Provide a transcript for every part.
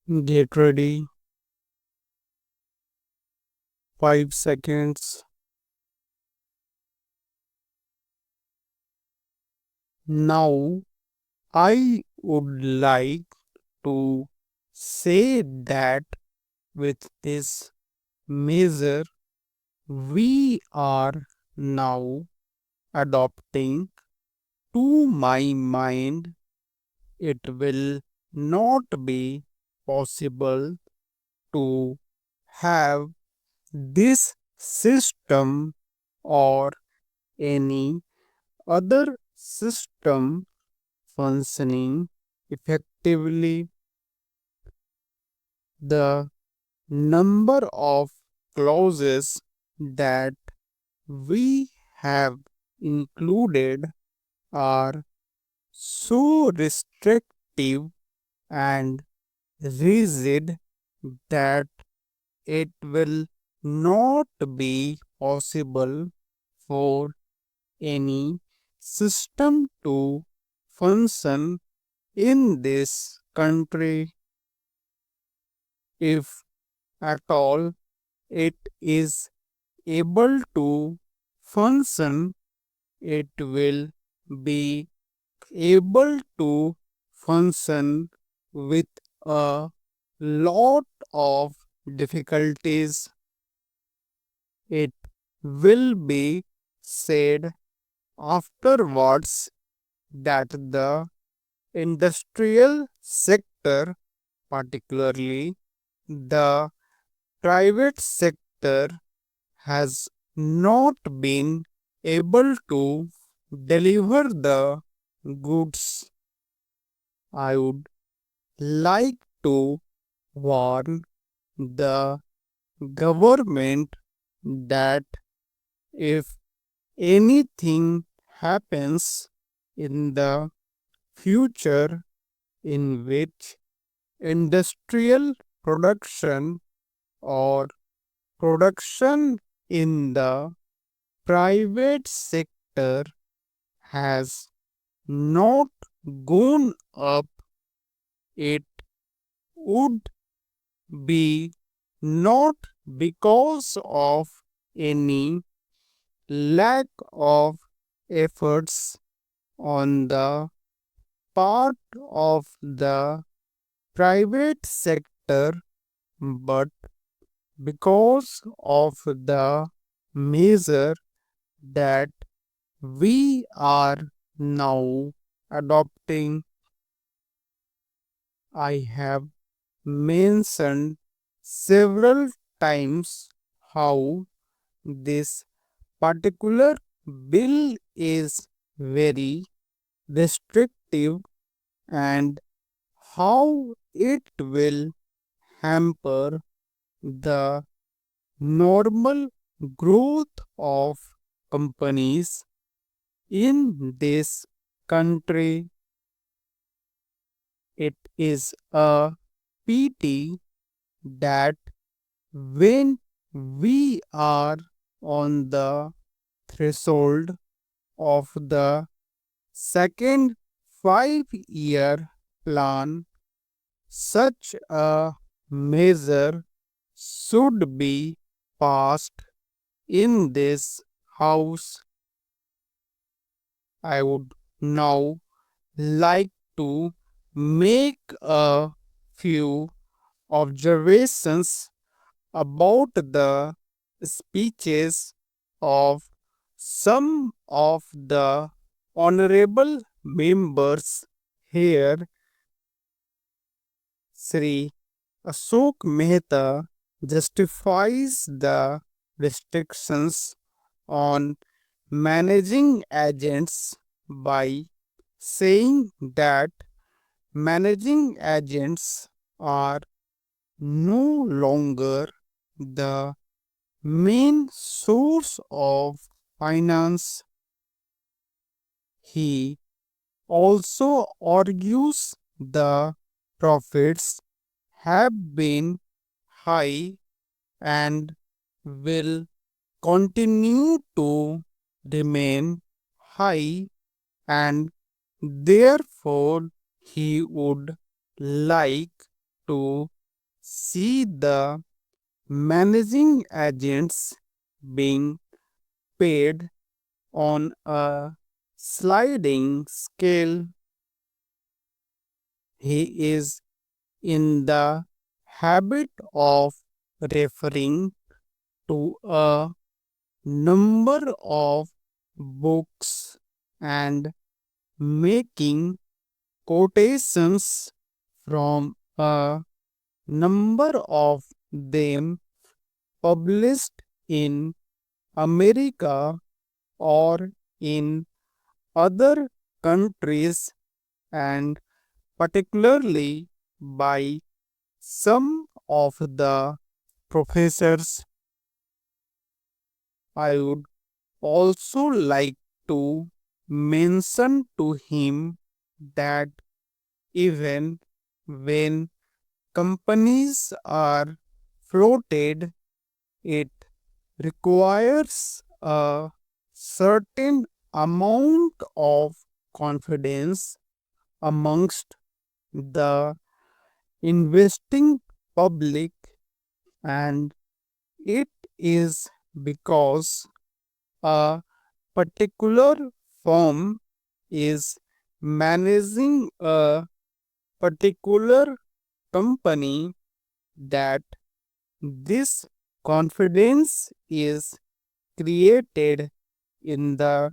Get ready. 5 seconds. Now, I would like to say that with this measure, we are now adopting to my mind. It will not be possible to have this system or any other system functioning effectively. The number of clauses that we have included are so restrictive and rigid that it will not be possible for any system to function in this country. If at all it is able to function, it will be able to function with a lot of difficulties. It will be said afterwards that the industrial sector, particularly the private sector, has not been able to deliver the goods. I would like to warn the government that if anything happens in the future in which industrial production or production in the private sector has not gone up, it would be not because of any lack of efforts on the part of the private sector, but because of the measure that we are now adopting. I have mentioned several times how this particular bill is very restrictive and how it will hamper the normal growth of companies in this country. It is a pity that when we are on the threshold of the second 5-year plan, such a measure should be passed in this house. I would now like to make a few observations about the speeches of some of the honorable members here. Sri Ashok Mehta justifies the restrictions on managing agents by saying that managing agents are no longer the main source of finance. He also argues the profits have been high and will continue to remain high, and therefore he would like to see the managing agents being paid on a sliding scale. He is in the habit of referring to a number of books and making quotations from a number of them published in America or in other countries, and particularly by some of the professors. I would also like to mention to him that even when companies are floated, it requires a certain amount of confidence amongst the investing public, and it is because a particular firm is managing a particular company that this confidence is created in the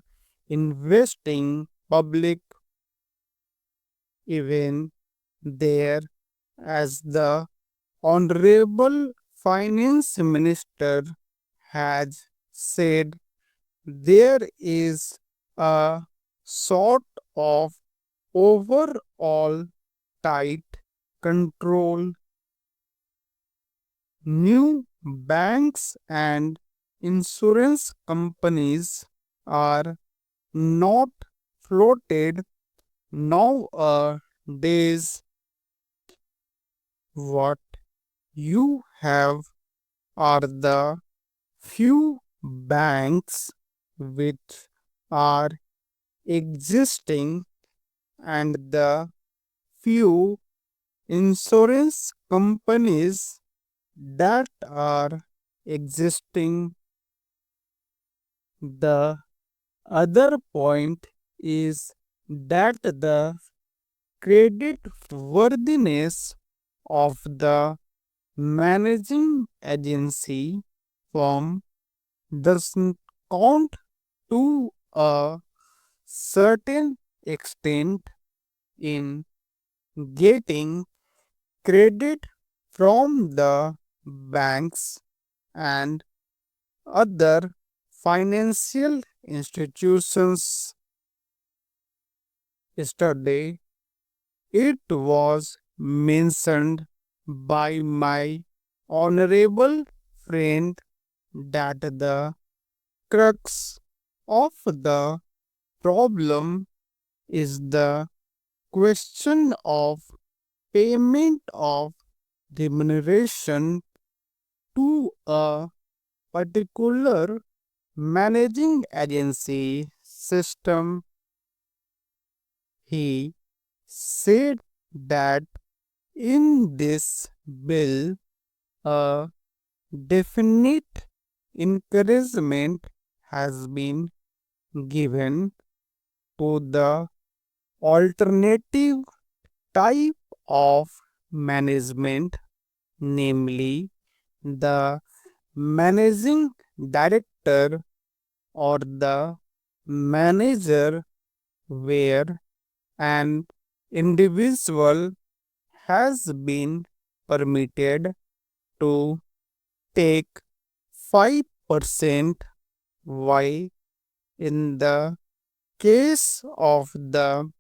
investing public. Even there, as the Honorable Finance Minister has said, there is a sort of overall tight control. New banks and insurance companies are not floated nowadays. What you have are the few banks which are existing and the few insurance companies that are existing. The other point is that the credit worthiness of the managing agency firm doesn't count to a certain extent in getting credit from the banks and other financial institutions. Yesterday, it was mentioned by my honorable friend that the crux of the problem is the question of payment of remuneration to a particular managing agency system. He said that in this bill, a definite encouragement has been given to the alternative type of management, namely the managing director or the manager, where an individual has been permitted to take 5%, while in the case of the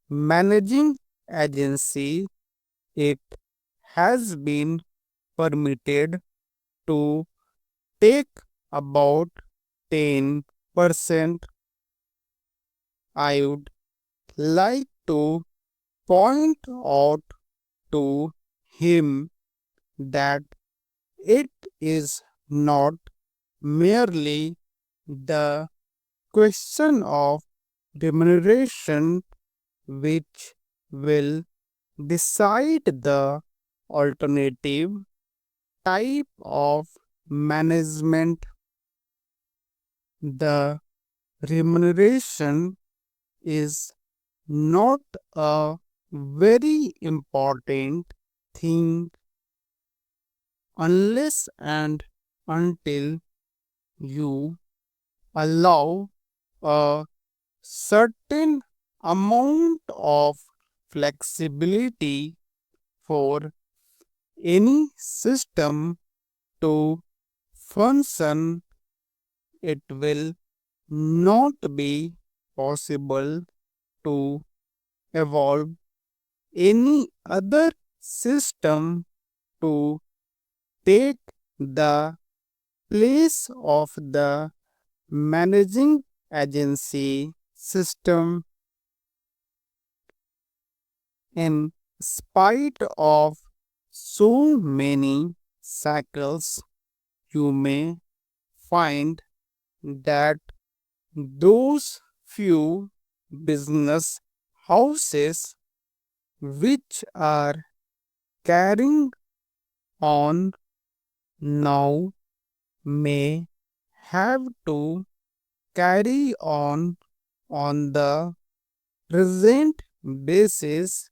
managing agency, it has been permitted to take about 10%. I would like to point out to him that it is not merely the question of remuneration which will decide the alternative type of management. The remuneration is not a very important thing unless and until you allow a certain amount of flexibility for any system to function. It will not be possible to evolve any other system to take the place of the managing agency system. In spite of so many cycles, you may find that those few business houses which are carrying on now may have to carry on the present basis.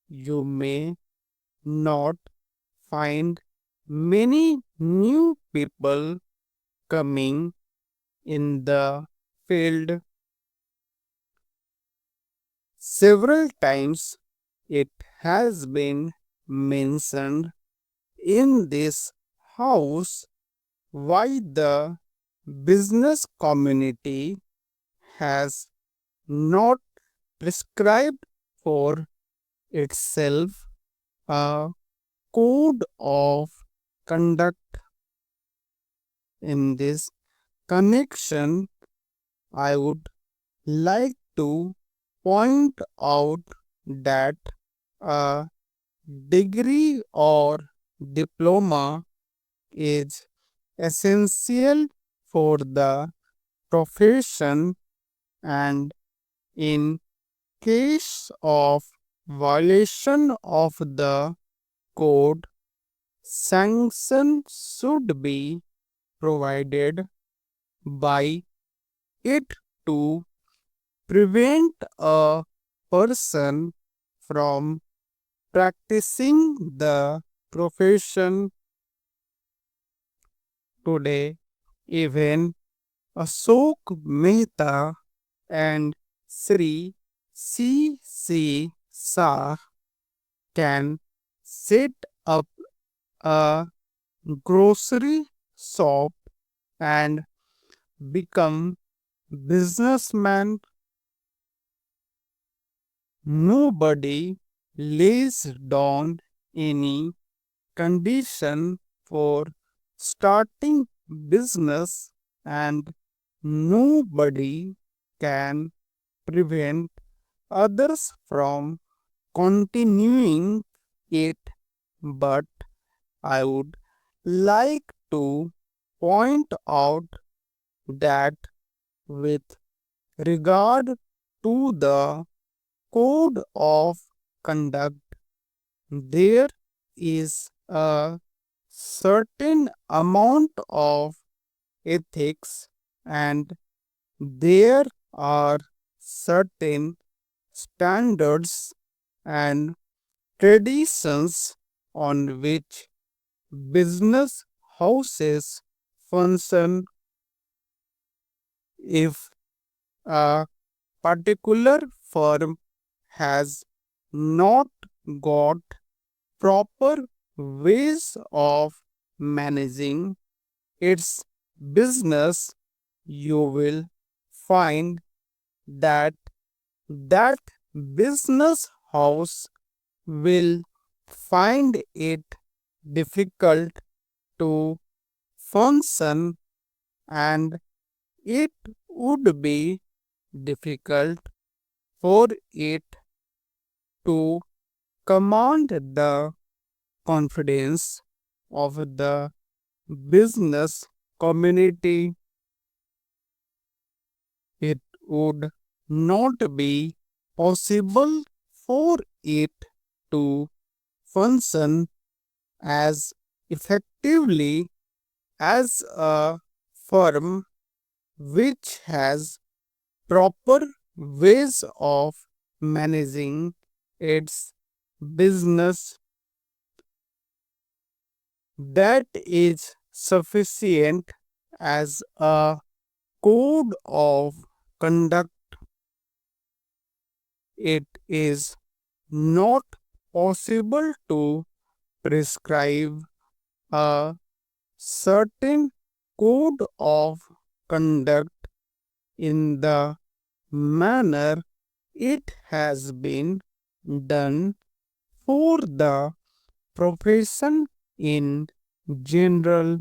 You may not find many new people coming in the field. Several times it has been mentioned in this house why the business community has not prescribed for itself a code of conduct. In this connection, I would like to point out that a degree or diploma is essential for the profession, and in case of violation of the code, sanction should be provided by it to prevent a person from practicing the profession. Today, even Ashok Mehta and Sri C. Shah can set up a grocery shop and become businessman. Nobody lays down any condition for starting business, and nobody can prevent others from continuing it. But I would like to point out that with regard to the code of conduct, there is a certain amount of ethics, and there are certain standards and traditions on which business houses function. If a particular firm has not got proper ways of managing its business, you will find that that business house will find it difficult to function, and it would be difficult for it to command the confidence of the business community. It would not be possible for it to function as effectively as a firm which has proper ways of managing its business that is sufficient as a code of conduct. It is not possible to prescribe a certain code of conduct in the manner it has been done for the profession in general.